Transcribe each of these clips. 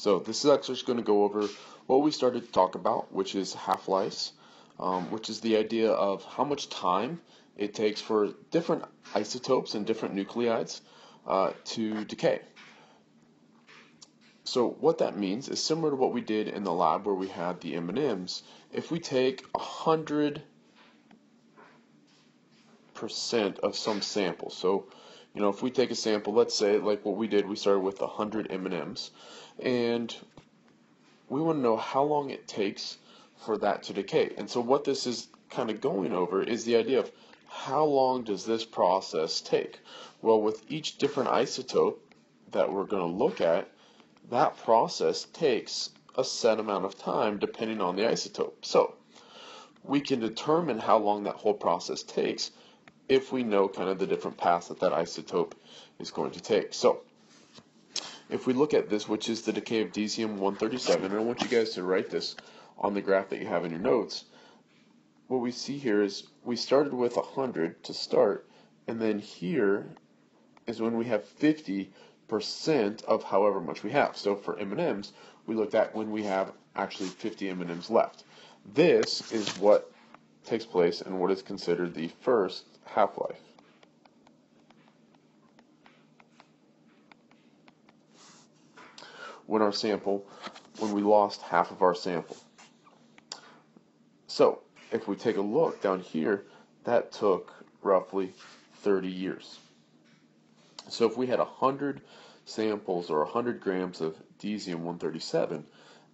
So this is actually just going to go over what we started to talk about, which is half-lives, which is the idea of how much time it takes for different isotopes and different nuclides to decay. So what that means is similar to what we did in the lab where we had the M&Ms. If we take 100% of some sample, so if we take a sample, let's say like what we did, we started with 100 M&Ms, and we want to know how long it takes for that to decay. And so what this is kind of going over is the idea of how long does this process take? Well, with each different isotope that we're going to look at, that process takes a set amount of time depending on the isotope. So we can determine how long that whole process takes if we know kind of the different paths that that isotope is going to take. So if we look at this, which is the decay of Cesium-137, and I want you guys to write this on the graph that you have in your notes, what we see here is we started with 100 to start, and then here is when we have 50% of however much we have. So for M&Ms, we looked at when we have actually 50 M&Ms left. This is what takes place in what is considered the first half-life. When we lost half of our sample. So if we take a look down here, that took roughly 30 years. So if we had 100 samples or 100 grams of Cesium-137,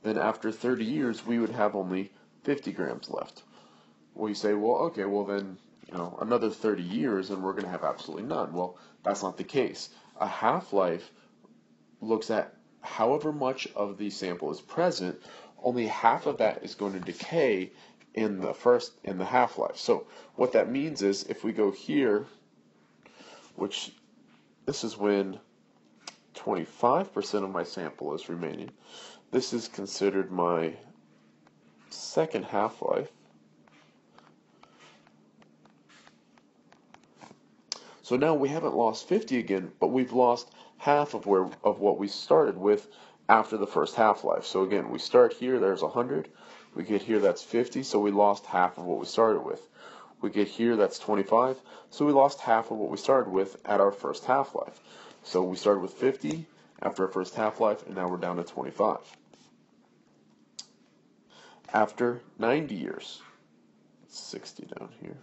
then after 30 years we would have only 50 grams left. Well, you say, well, okay, well then, another 30 years and we're going to have absolutely none. Well, that's not the case. A half-life looks at however much of the sample is present, only half of that is going to decay in the half-life. So what that means is if we go here, which this is when 25% of my sample is remaining, this is considered my second half-life. So now we haven't lost 50 again, but we've lost half of what we started with after the first half-life. So again, we start here, there's 100. We get here, that's 50, so we lost half of what we started with. We get here, that's 25, so we lost half of what we started with at our first half-life. So we started with 50 after our first half-life, and now we're down to 25. After 90 years, 60 down here,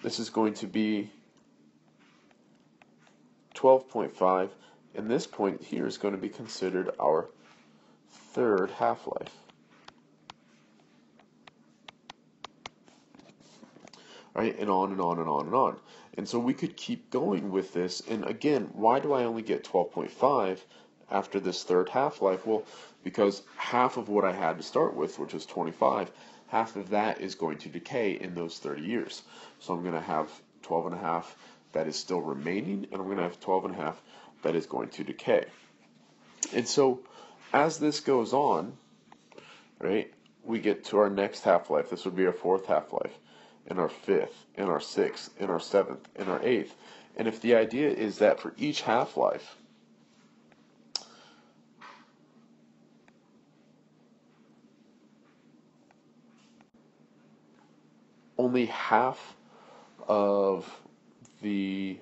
this is going to be 12.5, and this point here is going to be considered our third half-life. Right, and on and on and on and on. And so we could keep going with this, and again, why do I only get 12.5 after this third half-life? Well, because half of what I had to start with, which was 25, half of that is going to decay in those 30 years. So I'm going to have 12.5 that is still remaining, and I'm going to have 12.5 that is going to decay. And so as this goes on, right, we get to our next half-life. This would be our fourth half-life, and our fifth, and our sixth, and our seventh, and our eighth. And if the idea is that for each half-life, only half of the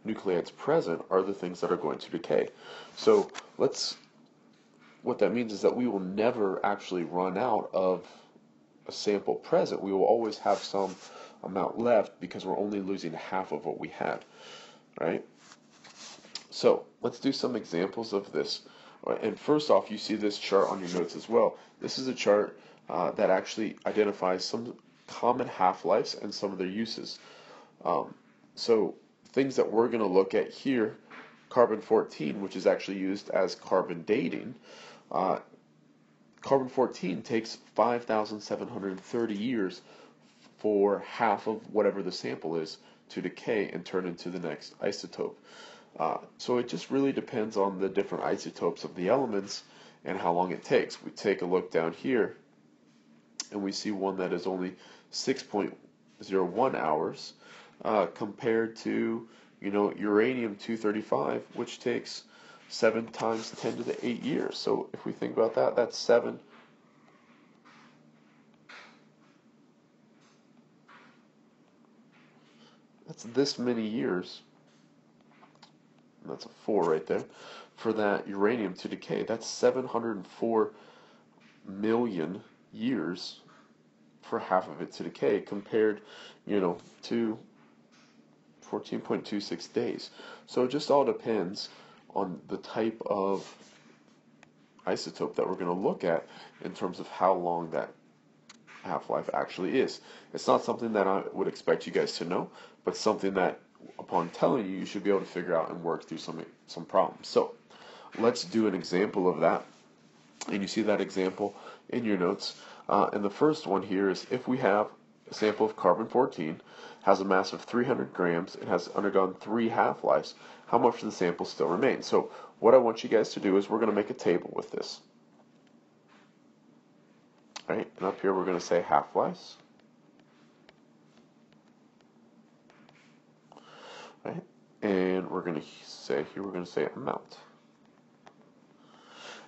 nucleides present are the things that are going to decay. So what that means is that we will never actually run out of a sample present. We will always have some amount left because we're only losing half of what we had, right? So let's do some examples of this. And first off, you see this chart on your notes as well. This is a chart that actually identifies some common half-lives and some of their uses. So things that we're going to look at here, carbon-14, which is actually used as carbon dating. Carbon-14 takes 5,730 years for half of whatever the sample is to decay and turn into the next isotope. So it just really depends on the different isotopes of the elements and how long it takes. We take a look down here, and we see one that is only 6.01 hours compared to uranium-235, which takes 7 times 10 to the 8 years. So if we think about that, that's 7. That's this many years. And that's a 4 right there. For that uranium to decay, that's 704 million years for half of it to decay, compared, to 14.26 days. So it just all depends on the type of isotope that we're going to look at in terms of how long that half-life actually is. It's not something that I would expect you guys to know, but something that upon telling you, you should be able to figure out and work through some problems. So let's do an example of that. And you see that example in your notes. And the first one here is, if we have a sample of carbon-14, has a mass of 300 grams, it has undergone 3 half-lives, how much of the sample still remains? So what I want you guys to do is we're going to make a table with this. All right, and up here we're going to say half-lives. Right, and we're going to say here, we're going to say amount.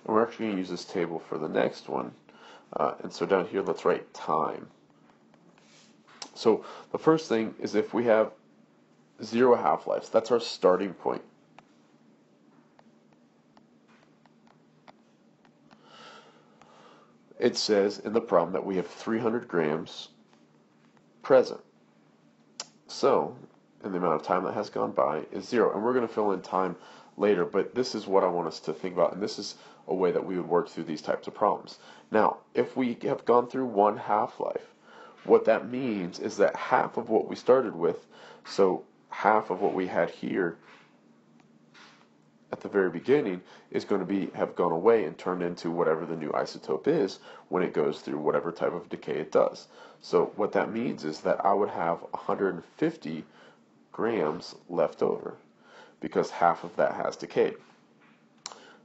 And we're actually going to use this table for the next one. And so down here, let's write time. So the first thing is, if we have 0 half-lives, that's our starting point. It says in the problem that we have 300 grams present. So, and the amount of time that has gone by is 0. And we're going to fill in time later, but this is what I want us to think about, and this is a way that we would work through these types of problems. Now, if we have gone through 1 half-life, what that means is that half of what we started with, so half of what we had here at the very beginning, is going to have gone away and turned into whatever the new isotope is when it goes through whatever type of decay it does. So what that means is that I would have 150 grams left over, because half of that has decayed.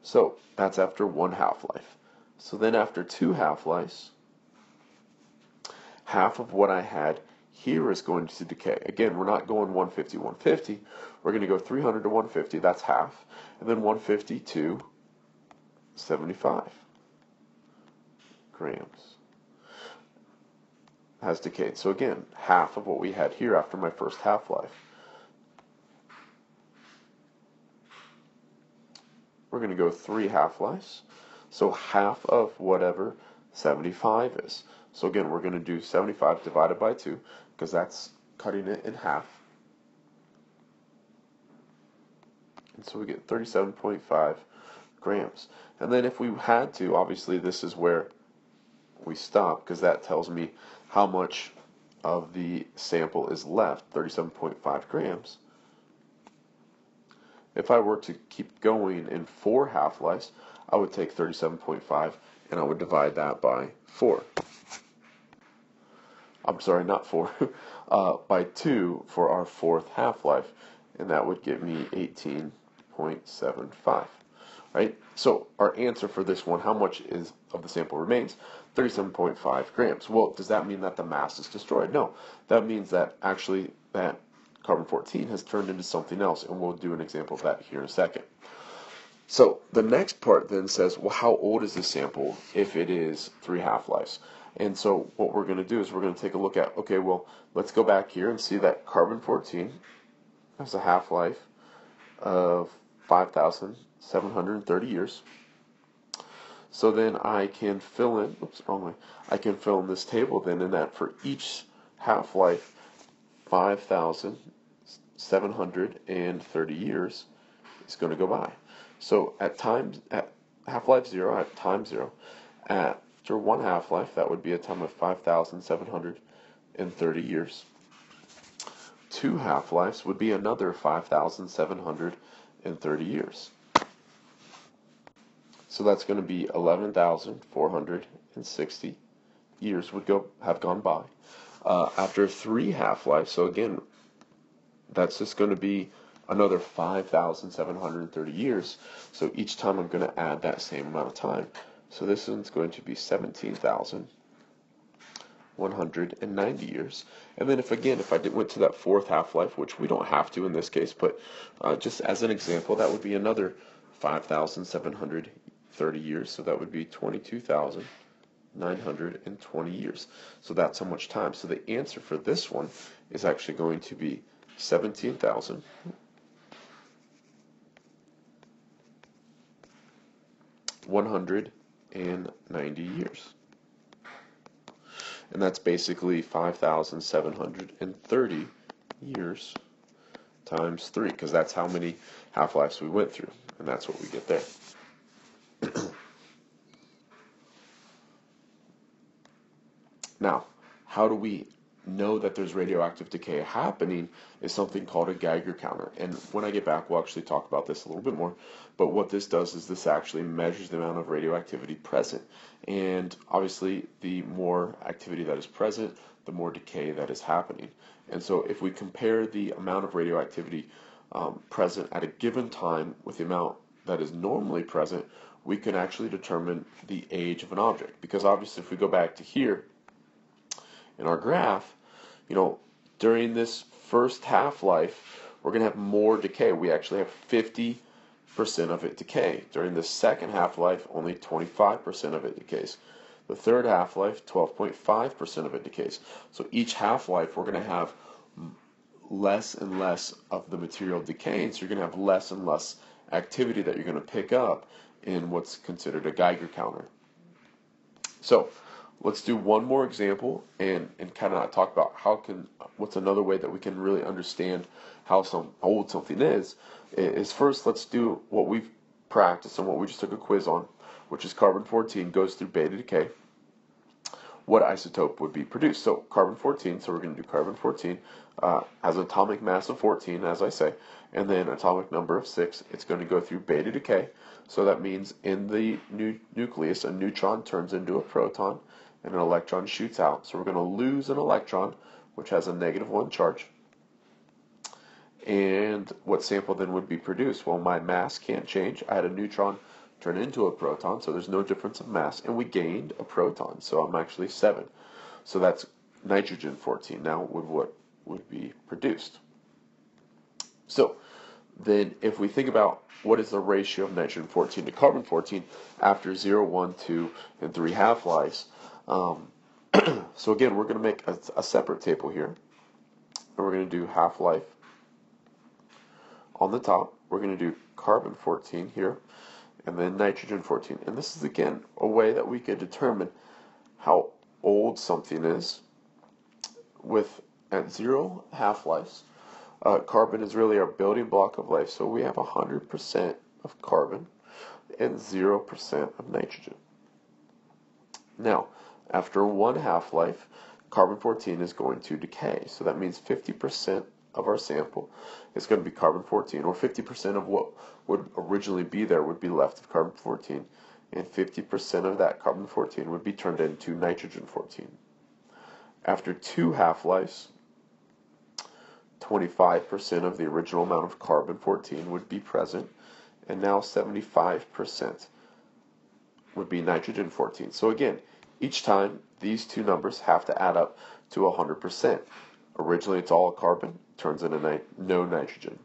So that's after 1 half-life. So then after 2 half-lives, half of what I had here is going to decay. Again, we're not going 150, 150. We're going to go 300 to 150, that's half. And then 150 to 75 grams has decayed. So again, half of what we had here after my first half-life. We're going to go 3 half-lives. So half of whatever 75 is. So again, we're going to do 75 divided by 2, because that's cutting it in half. And so we get 37.5 grams. And then if we had to, obviously this is where we stop, because that tells me how much of the sample is left, 37.5 grams. If I were to keep going in 4 half-lives, I would take 37.5 and I would divide that by 4. I'm sorry, not 4, by 2 for our 4th half-life, and that would give me 18.75. Right? So our answer for this one, how much of the sample remains? 37.5 grams. Well, does that mean that the mass is destroyed? No. That means that actually that carbon-14 has turned into something else, and we'll do an example of that here in a second. So the next part then says, well, how old is this sample if it is 3 half-lives? And so what we're going to do is we're going to take a look at, okay, well, let's go back here and see that carbon-14 has a half-life of 5,730 years. So then I can fill in, I can fill in this table then, in that for each half-life, 5,730 years is going to go by. So at half-life 0, at time 0, after 1 half-life, that would be a time of 5,730 years. 2 half-lives would be another 5,730 years. So that's going to be 11,460 years have gone by. After 3 half-lives, so again, that's just going to be another 5,730 years. So each time I'm going to add that same amount of time. So this one's going to be 17,190 years. And then if I went to that 4th half-life, which we don't have to in this case, but just as an example, that would be another 5,730 years, so that would be 22,920 years. So that's how much time. So the answer for this one is actually going to be 17,190 years. And that's basically 5,730 years times 3, because that's how many half-lives we went through, and that's what we get there. Now, how do we know that there's radioactive decay happening is something called a Geiger counter. And when I get back, we'll actually talk about this a little bit more. But what this does is this actually measures the amount of radioactivity present. And obviously, the more activity that is present, the more decay that is happening. And so if we compare the amount of radioactivity present at a given time with the amount that is normally present, we can actually determine the age of an object. Because obviously, if we go back to here, in our graph, during this first half-life, we're going to have more decay. We actually have 50% of it decay. During the second half-life, only 25% of it decays. The third half-life, 12.5% of it decays. So each half-life, we're going to have less and less of the material decaying, so you're going to have less and less activity that you're going to pick up in what's considered a Geiger counter. So let's do one more example and kind of talk about what's another way that we can really understand how old something is first let's do what we've practiced and what we just took a quiz on, which is carbon-14 goes through beta decay. What isotope would be produced? So carbon-14, so we're going to do carbon-14, has an atomic mass of 14, as I say, and then atomic number of 6. It's going to go through beta decay, so that means in the nucleus, a neutron turns into a proton, and an electron shoots out. So we're going to lose an electron, which has a -1 charge. And what sample then would be produced? Well, my mass can't change. I had a neutron turn into a proton, so there's no difference of mass, and we gained a proton, so I'm actually 7. So that's nitrogen-14. Now, what would be produced? So then if we think about what is the ratio of nitrogen-14 to carbon-14 after 0, 1, 2, and 3 half-lives, so again, we're going to make a separate table here, and we're going to do half-life on the top. We're going to do carbon-14 here, and then nitrogen-14. And this is, again, a way that we could determine how old something is at 0 half-lives. Carbon is really our building block of life, so we have 100% of carbon and 0% of nitrogen. Now, after 1 half-life, carbon-14 is going to decay. So that means 50% of our sample is going to be carbon-14, or 50% of what would originally be there would be left of carbon-14, and 50% of that carbon-14 would be turned into nitrogen-14. After 2 half-lives, 25% of the original amount of carbon-14 would be present, and now 75% would be nitrogen-14. So again, each time, these two numbers have to add up to 100%. Originally, it's all carbon, turns into no nitrogen.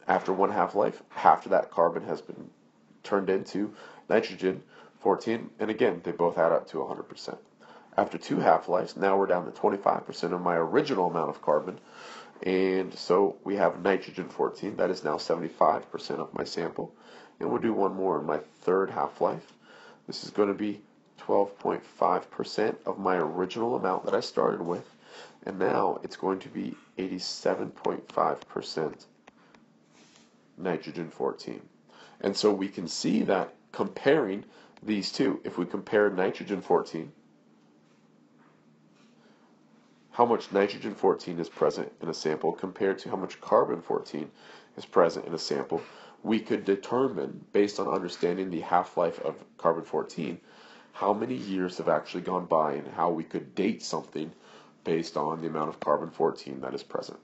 After 1 half-life, half of that carbon has been turned into nitrogen-14, and again, they both add up to 100%. After 2 half-lives, now we're down to 25% of my original amount of carbon, and so we have nitrogen-14. That is now 75% of my sample. And we'll do one more in my third half-life. This is going to be 12.5% of my original amount that I started with, and now it's going to be 87.5% nitrogen-14. And so we can see that comparing these two, if we compare nitrogen-14, how much nitrogen-14 is present in a sample compared to how much carbon-14 is present in a sample, we could determine, based on understanding the half-life of carbon-14, how many years have actually gone by and how we could date something based on the amount of carbon-14 that is present.